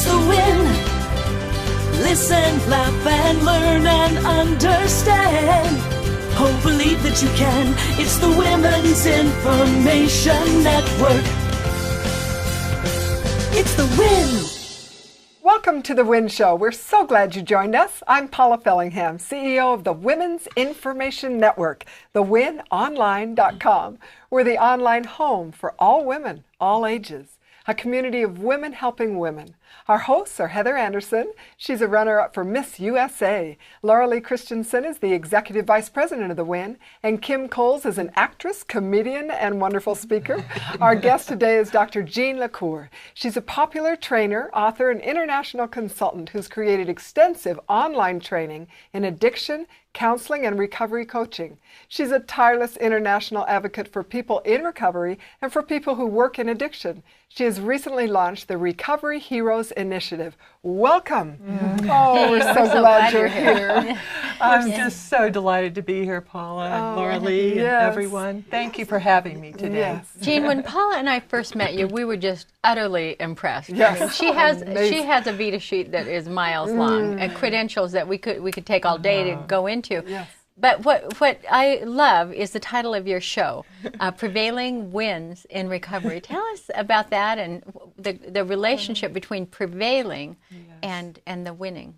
It's the win. Listen, laugh, and learn and understand. Hope, believe that you can. It's the Women's Information Network. It's the win. Welcome to the Win Show. We're so glad you joined us. I'm Paula Fellingham, CEO of the Women's Information Network, thewinonline.com. We're the online home for all women, all ages, a community of women helping women. Our hosts are Heather Anderson. She's a runner-up for Miss USA. Laura Lee Christensen is the Executive Vice President of the WIN. And Kim Coles is an actress, comedian, and wonderful speaker. Our guest today is Dr. Jean LaCour. She's a popular trainer, author, and international consultant who's created extensive online training in addiction, counseling, and recovery coaching. She's a tireless international advocate for people in recovery and for people who work in addiction. She has recently launched the Recovery Heroes Initiative. Welcome. Oh, we're so glad you're here. I'm just so delighted to be here, Paula and Laura Lee and everyone. Thank you for having me today. Yes. Jean, when Paula and I first met you, we were just utterly impressed. Yes. I mean, she has a Vita sheet that is miles long and credentials that we could take all day to go into. Yes. But what I love is the title of your show, Prevailing Wins in Recovery. Tell us about that and the relationship between prevailing and the winning.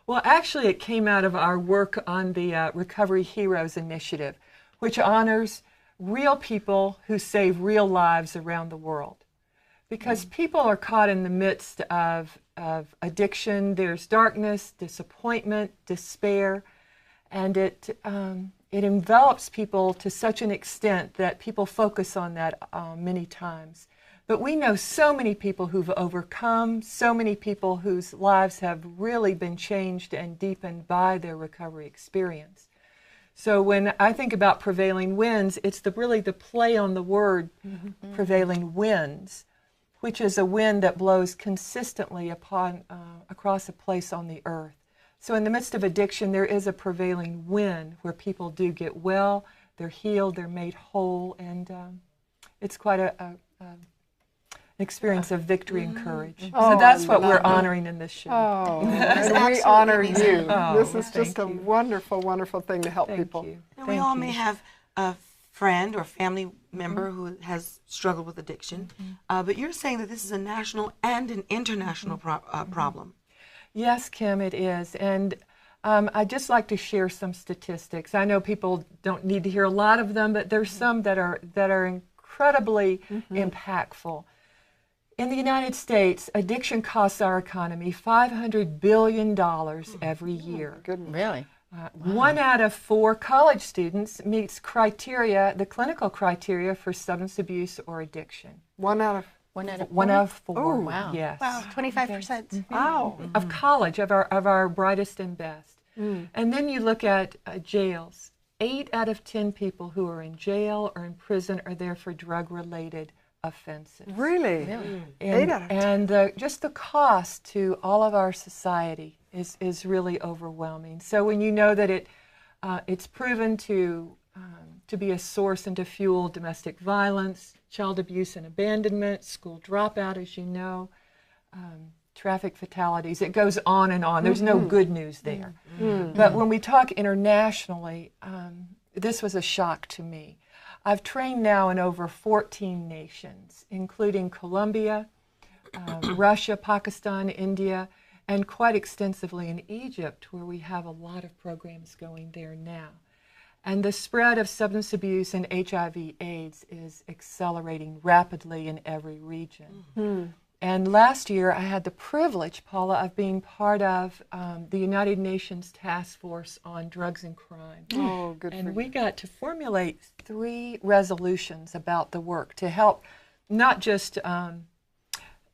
Well, actually, it came out of our work on the Recovery Heroes Initiative, which honors real people who save real lives around the world. Because people are caught in the midst of addiction. There's darkness, disappointment, despair. And it envelops people to such an extent that people focus on that many times. But we know so many people who've overcome, so many people whose lives have really been changed and deepened by their recovery experience. So when I think about prevailing wins, it's really the play on the word prevailing winds, which is a wind that blows consistently across a place on the earth. So in the midst of addiction, there is a prevailing wind where people do get well, they're healed, they're made whole, and it's quite an experience of victory and courage. So that's what we're honoring in this show. Oh, and we honor you. Oh, this is just a wonderful, wonderful thing to help people. And we all may have a friend or family member who has struggled with addiction, but you're saying that this is a national and an international problem. Yes, Kim, it is. And I'd just like to share some statistics. I know people don't need to hear a lot of them, but there's some that are incredibly impactful. In the United States, addiction costs our economy $500 billion every year. Really? 1 out of 4 college students meets the clinical criteria for substance abuse or addition. 1 out of 1 out of 1 out of 4. Oh, wow. Yes. Wow, 25%. Wow. Of college, of our brightest and best. And then you look at jails. 8 out of 10 people who are in jail or in prison are there for drug-related offenses. Really? Really? 8 out of 10. And just the cost to all of our society is really overwhelming. So when you know that it's proven to be a source and to fuel domestic violence, child abuse and abandonment, school dropout, as you know, traffic fatalities. It goes on and on. There's no good news there. But when we talk internationally, this was a shock to me. I've trained now in over 14 nations, including Colombia, Russia, Pakistan, India, and quite extensively in Egypt, where we have a lot of programs going there now. And the spread of substance abuse and HIV/AIDS is accelerating rapidly in every region. And last year, I had the privilege, Paula, of being part of the United Nations Task Force on Drugs and Crime. Oh, good for you. And we got to formulate 3 resolutions about the work to help not just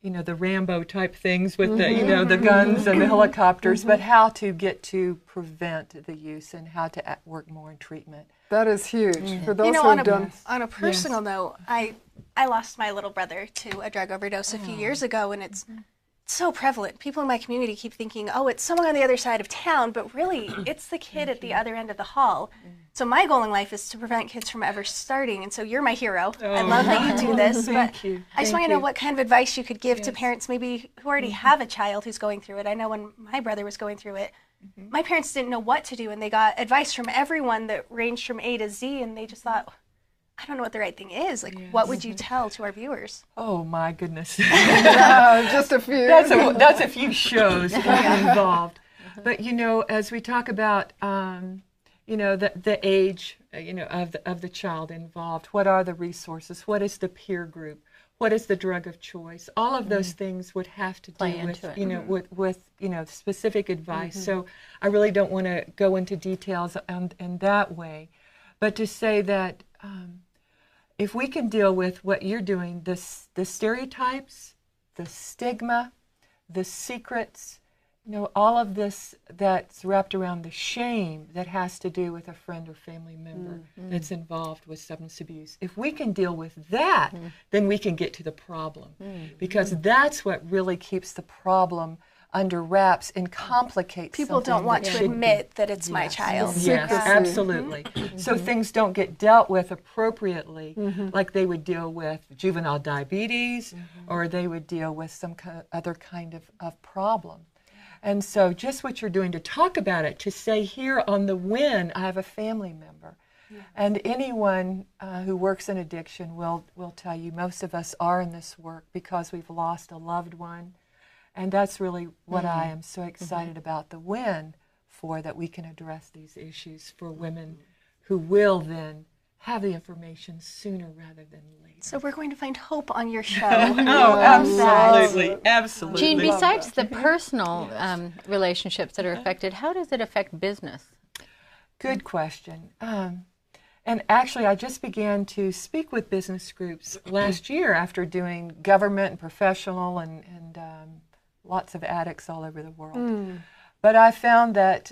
the Rambo type things with the, the guns and the helicopters, but how to get to prevent the use and how to work more in treatment. That is huge. For those who on have done... On a personal note, I lost my little brother to a drug overdose a few years ago, and it's so prevalent. People in my community keep thinking, oh, it's someone on the other side of town, but really, it's the kid at the other end of the hall. So my goal in life is to prevent kids from ever starting. And so you're my hero. I love that you do this. Thank you. I just want to know what kind of advice you could give to parents maybe who already have a child who's going through it. I know when my brother was going through it, my parents didn't know what to do, and they got advice from everyone that ranged from A to Z, and they just thought, I don't know what the right thing is. Like, what would you tell to our viewers? Oh my goodness. Just a few. That's a few shows involved. But as we talk about the age of the child involved, what are the resources? What is the peer group? What is the drug of choice? All of those things would have to do with specific advice. So I really don't want to go into details in that way, but to say that if we can deal with what you're doing, the stereotypes, the stigma, the secrets, all of this that's wrapped around the shame that has to do with a friend or family member that's involved with substance abuse. If we can deal with that, then we can get to the problem, because that's what really keeps the problem under wraps and complicates People don't want to admit that it's my child. Yes, absolutely. So things don't get dealt with appropriately, like they would deal with juvenile diabetes, or they would deal with some other kind of problem. And so just what you're doing to talk about it, to say here on the Win, I have a family member. And anyone who works in addiction will tell you most of us are in this work because we've lost a loved one. And that's really what I am so excited about the Win for, that we can address these issues for women who will then have the information sooner rather than later. So we're going to find hope on your show. Absolutely. Jean, besides the personal relationships that are affected, how does it affect business? Good question. And actually, I just began to speak with business groups last year after doing government and professional and lots of addicts all over the world. But I found that,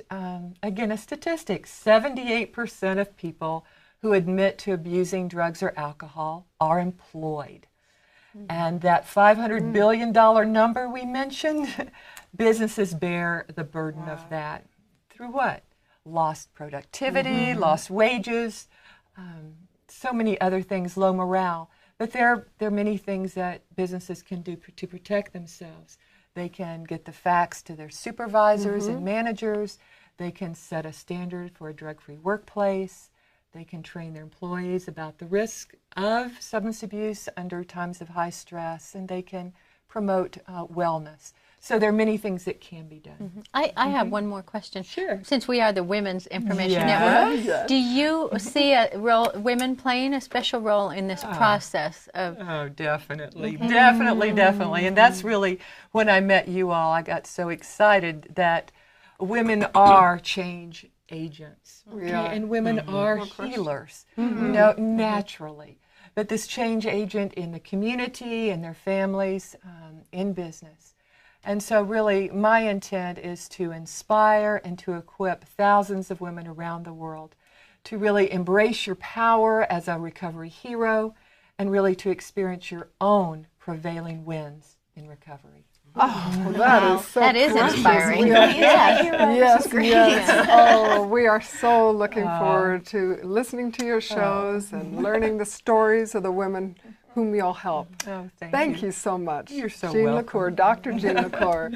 again, a statistic, 78% of people who admit to abusing drugs or alcohol are employed. And that $500 billion number we mentioned, businesses bear the burden of that. Through what? Lost productivity, lost wages, so many other things, low morale. But there are many things that businesses can do to protect themselves. They can get the facts to their supervisors and managers. They can set a standard for a drug-free workplace. They can train their employees about the risk of substance abuse under times of high stress, and they can promote wellness. So there are many things that can be done. I have one more question. Sure. Since we are the Women's Information Network, do you see women playing a special role in this process of? Oh, definitely, definitely. And that's really, when I met you all, I got so excited that women are change agents, and women are healers, naturally. But this change agent in the community, in their families, in business. And so really my intent is to inspire and to equip thousands of women around the world to really embrace your power as a recovery hero and really to experience your own prevailing wins in recovery. Oh, that is so That is precious. inspiring. Yes. Oh, we are so looking forward to listening to your shows and learning the stories of the women whom you'll help. Oh, Thank you so much. You're so Jean welcome. LaCour, Dr. Jean LaCour.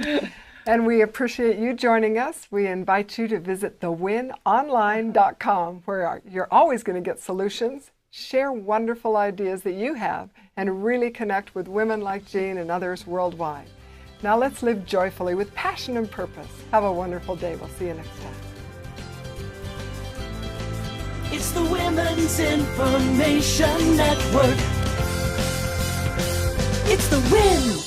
And we appreciate you joining us. We invite you to visit thewinonline.com, where you're always going to get solutions, share wonderful ideas that you have, and really connect with women like Jean and others worldwide. Now let's live joyfully with passion and purpose. Have a wonderful day. We'll see you next time. It's the Women's Information Network. It's the Win.